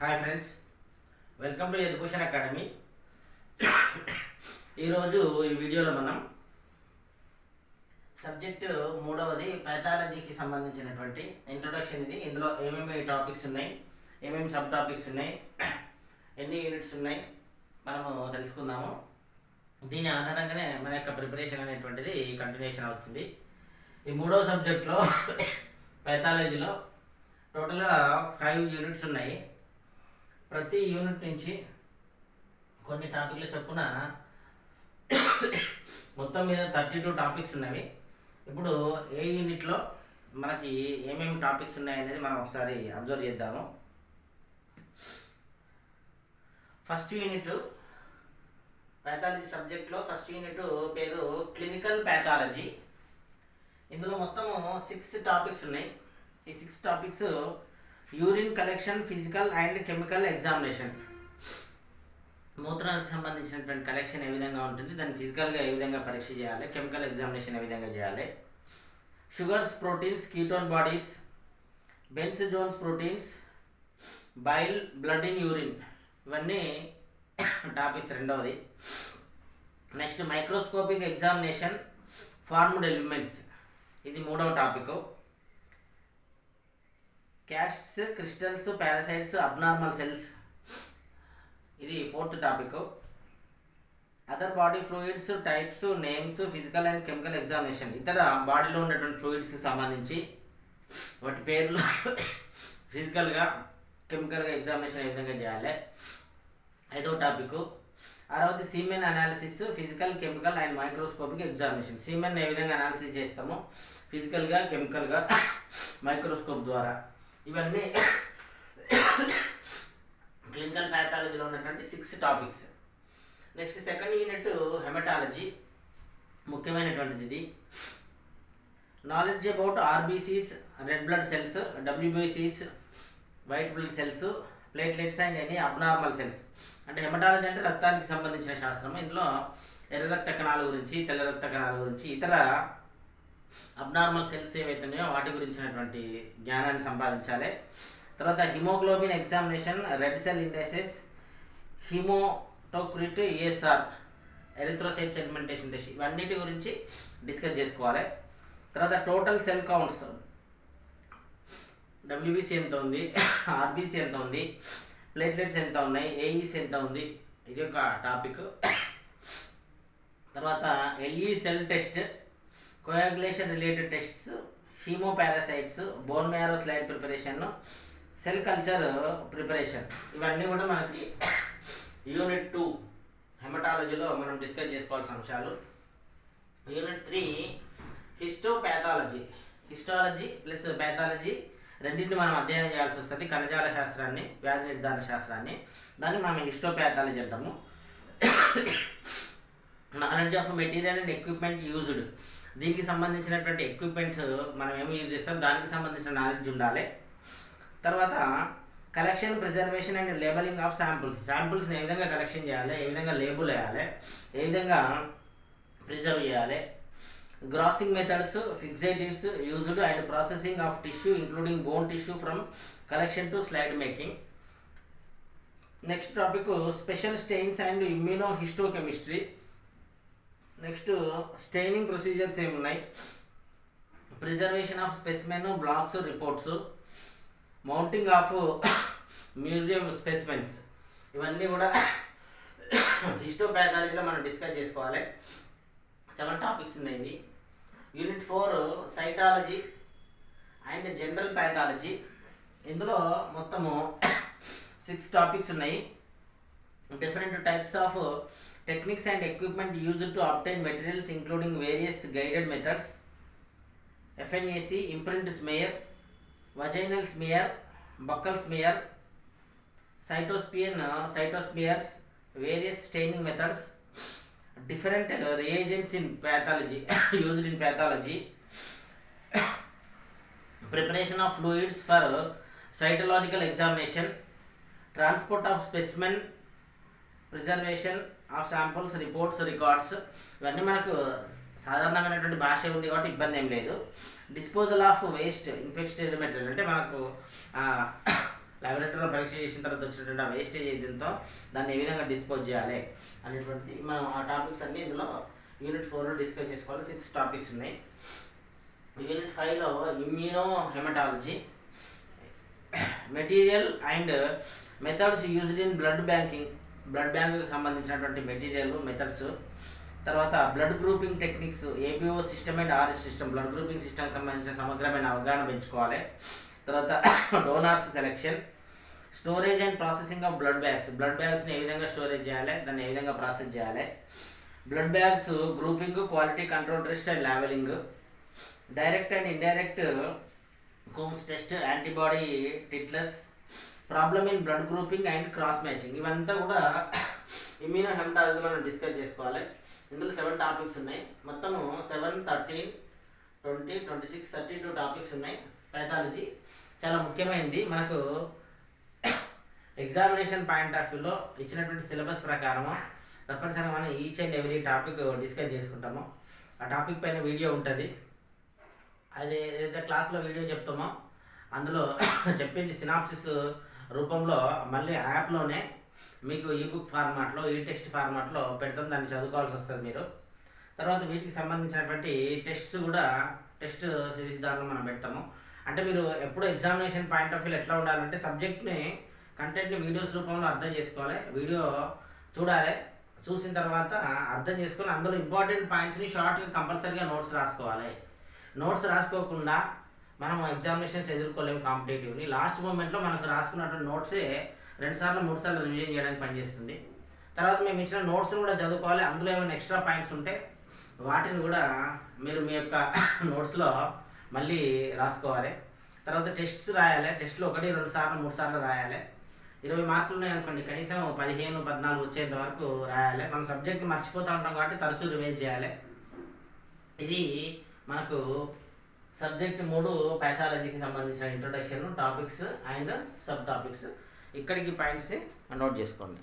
Hi friends, welcome to education academy. ఈరోజు ఈ వీడియోలో మనం సబ్జెక్టు మూడవది ప్యాథాలజీకి సంబంధించినటువంటి ఇంట్రొడక్షన్. ఇందులో ఏమేమి టాపిక్స్ ఉన్నాయి, ఏమేమి సబ్ టాపిక్స్ ఉన్నాయి, ఎన్ని యూనిట్స్ ఉన్నాయి మనము తెలుసుకుందాము. దీని ఆధారంగానే మన యొక్క ప్రిపరేషన్ అనేటువంటిది కంటిన్యూషన్ అవుతుంది. ఈ మూడవ సబ్జెక్ట్లో ప్యాథాలజీలో టోటల్గా 5 యూనిట్స్ ఉన్నాయి. ప్రతి యూనిట్ నుంచి కొన్ని టాపిక్ల చొప్పున మొత్తం మీద 32 టాపిక్స్ ఉన్నవి. ఇప్పుడు ఏ యూనిట్లో మనకి ఏమేమి టాపిక్స్ ఉన్నాయనేది మనం ఒకసారి అబ్జర్వ్ చేద్దాము. ఫస్ట్ యూనిట్ ప్యాథాలజీ సబ్జెక్ట్లో ఫస్ట్ యూనిట్ పేరు క్లినికల్ ప్యాథాలజీ. ఇందులో మొత్తము 6 టాపిక్స్ ఉన్నాయి. ఈ 6 topics urine collection, physical and chemical examination. మూత్రానికి సంబంధించినటువంటి కలెక్షన్ ఏ విధంగా ఉంటుంది, దాన్ని ఫిజికల్గా ఏ విధంగా పరీక్ష చేయాలి, కెమికల్ ఎగ్జామినేషన్ ఏ విధంగా చేయాలి, sugars, proteins, ketone bodies, Bence Jones proteins, bile, blood in urine, ఇవన్నీ టాపిక్స్ రెండవది. Next microscopic examination formed elements, ఇది మూడవ topic. Casts, crystals, parasites, abnormal cells, ఇది fourth topic. Other body fluids, types, names, physical and chemical examination, ఇతర బాడీలో ఉన్నటువంటి ఫ్లూయిడ్స్కి సంబంధించి వాటి పేర్లు ఫిజికల్గా కెమికల్గా ఎగ్జామినేషన్ ఏ విధంగా చేయాలి, ఐదవ టాపిక్. ఆరవది semen analysis, physical, chemical and microscopic examination. Semen ఏ విధంగా అనాలిసిస్ చేస్తామో ఫిజికల్గా, కెమికల్గా, మైక్రోస్కోప్ ద్వారా, ఇవన్నీ క్లినికల్ ప్యాథాలజీలో ఉన్నటువంటి 6 topics. Next second unit hematology, ముఖ్యమైనటువంటిది ఇది. Knowledge about RBCs, red blood cells, డబ్ల్యూబీసీస్, white blood cells, platelets and any abnormal cells. అంటే హెమటాలజీ అంటే రక్తానికి సంబంధించిన శాస్త్రం. ఇందులో ఎర్ర రక్త కణాల గురించి, తెల్ల రక్త కణాల గురించి, ఇతర అబ్నార్మల్ సెల్స్ ఏవైతే ఉన్నాయో వాటి గురించినటువంటి జ్ఞానాన్ని సంపాదించాలి. తర్వాత hemoglobin examination, red cell indexes, hematocrit, ESR, erythrocyte segmentation test, ఇవన్నిటి గురించి డిస్కస్ చేసుకోవాలి. తర్వాత టోటల్ సెల్ కౌంట్స్, డబ్ల్యూబీసీ ఎంత ఉంది, ఆర్బీసీ ఎంత ఉంది, ప్లేట్లెట్స్ ఎంత ఉన్నాయి, ఏఈస్ ఎంత ఉంది, ఇది ఒక టాపిక్. తర్వాత L E cell test, coagulation related tests, hemoparasites, bone marrow slide preparation, cell culture preparation, ఇవన్నీ కూడా మనకి యూనిట్ 2 హెమటాలజీలో మనం డిస్కస్ చేసుకోవాల్సిన అంశాలు. Unit 3 histopathology. Histology plus pathology రెండింటిని మనం అధ్యయనం చేయాల్సి వస్తుంది. కణజాల శాస్త్రాన్ని, వ్యాధి నిర్ధారణ శాస్త్రాన్ని, దాన్ని మనం హిస్టోపాథాలజీ అంటాము. Knowledge of material and equipment used, దీనికి సంబంధించినటువంటి ఎక్విప్మెంట్స్ మనం ఏమి యూజ్ చేస్తాం దానికి సంబంధించిన నాలెడ్జ్ ఉండాలి. తర్వాత collection, preservation and labelling of samples, శాంపుల్స్ని ఏ విధంగా కలెక్షన్ చేయాలి, ఏ విధంగా లేబుల్ వేయాలి, ఏ విధంగా ప్రిజర్వ్ చేయాలి, grossing methods, fixatives used and processing of tissue including bone tissue from collection to slide making. Next topic special stains and immunohistochemistry. Next staining procedures ఏమున్నాయి, preservation of specimen, blocks, reports, mounting of museum specimens, ఇవన్నీ కూడా హిస్టోపాథాలజీలో మనం discuss చేసుకోవాలి. 7 topics ఉన్నాయి. Unit 4 cytology and general pathology. ఇందులో మొత్తము 6 topics ఉన్నాయి. Different types of techniques and equipment used to obtain materials including various guided methods, FNAC, imprint smear, vaginal smear, buccal smear, cytosmears, various staining methods, different reagents in pathology used in pathology, preparation of fluids for cytological examination, transport of specimen, preservation of samples, reports, records, ఇవన్నీ మనకు సాధారణమైనటువంటి భాష ఉంది కాబట్టి ఇబ్బంది ఏం లేదు. Disposal of waste, infected material, అంటే మనకు ల్యాబొరేటరీలో పరీక్ష చేసిన తర్వాత వచ్చినటువంటి ఆ వేస్టేజ్ ఏదైతుందో దాన్ని ఏ విధంగా డిస్పోజ్ చేయాలి అనేటువంటిది మనం ఆ టాపిక్స్ అన్నీ ఇందులో యూనిట్ 4లో డిస్కస్ చేసుకోవాలి. 6 టాపిక్స్ ఉన్నాయి. యూనిట్ 5లో immunohematology, material and methods used in blood banking, blood బ్యాంకుకి సంబంధించినటువంటి మెటీరియల్ మెథడ్స్, తర్వాత blood grouping techniques, ABO system and R S system, blood grouping సిస్టమ్కి సంబంధించిన సమగ్రమైన అవగాహన పెంచుకోవాలి. తర్వాత donors selection, storage and processing of blood bags, blood బ్యాగ్స్ని ఏ విధంగా స్టోరేజ్ చేయాలి, దాన్ని ఏ విధంగా ప్రాసెస్ చేయాలి, blood bags grouping, quality control test and labelling, direct and indirect Coombs test, antibody టిట్లర్స్, problem in blood grouping and cross matching. ఇవంతా కూడా ఇమ్యూనో హెమటాలజీ మనం డిస్కస్ చేసుకోవాలి. ఇందులో 7 టాపిక్స్ ఉన్నాయి. మొత్తము 7, 13, 20, 26, 32 టాపిక్స్ ఉన్నాయి. पैथालजी చాలా ముఖ్యమైనది. మనకు ఎగ్జామినేషన్ పాయింట్ ఆఫ్ వ్యూలో ఇచ్చినటువంటి సిలబస్ ప్రకారం తప్పనిసరిగా మనం each and every topic discuss చేసుకుంటాము. ఆ టాపిక్ పైన వీడియో ఉంటుంది. అది ఏదైతే క్లాస్లో వీడియో చెప్తామో అందులో చెప్పింది సినాప్సిస్ రూపంలో మళ్ళీ యాప్లోనే మీకు ఈబుక్ ఫార్మాట్లో, ఈ టెక్స్ట్ ఫార్మాట్లో పెడతాం. దాన్ని చదువుకోవాల్సి వస్తుంది మీరు. తర్వాత వీటికి సంబంధించినటువంటి టెస్ట్స్ కూడా టెస్ట్ సిరీస్ దాంట్లో మనం పెడతాము. అంటే మీరు ఎప్పుడు ఎగ్జామినేషన్ పాయింట్ ఆఫ్ వ్యూ ఎట్లా ఉండాలంటే సబ్జెక్ట్ని కంటెంట్ని వీడియోస్ రూపంలో అర్థం చేసుకోవాలి. వీడియో చూడాలి, చూసిన తర్వాత అర్థం చేసుకొని అందులో ఇంపార్టెంట్ పాయింట్స్ని షార్ట్గా కంపల్సరీగా నోట్స్ రాసుకోవాలి. నోట్స్ రాసుకోకుండా మనం ఎగ్జామినేషన్స్ ఎదుర్కోలేము కాంపిటేటివ్ని. లాస్ట్ మూమెంట్లో మనకు రాసుకున్నటువంటి నోట్సే 2 సార్లు 3 సార్లు రివిజన్ చేయడానికి పనిచేస్తుంది. తర్వాత మేము ఇచ్చిన నోట్స్ని కూడా చదువుకోవాలి. అందులో ఏమైనా ఎక్స్ట్రా పాయింట్స్ ఉంటే వాటిని కూడా మీరు మీ యొక్క నోట్స్లో మళ్ళీ రాసుకోవాలి. తర్వాత టెస్ట్స్ రాయాలి. టెస్ట్లో 1, 2 సార్లు 3 సార్లు రాయాలి. 20 మార్కులు ఉన్నాయి అనుకోండి, కనీసం 15, 14 వచ్చేంత వరకు రాయాలి. మనం సబ్జెక్ట్ మర్చిపోతూ ఉంటాం కాబట్టి తరచూ రివైజ్ చేయాలి. ఇది మనకు సబ్జెక్ట్ 3 ప్యాథాలజీకి సంబంధించిన introduction, topics and sub topics. ఇక్కడికి పాయింట్స్ నోట్ చేసుకోండి.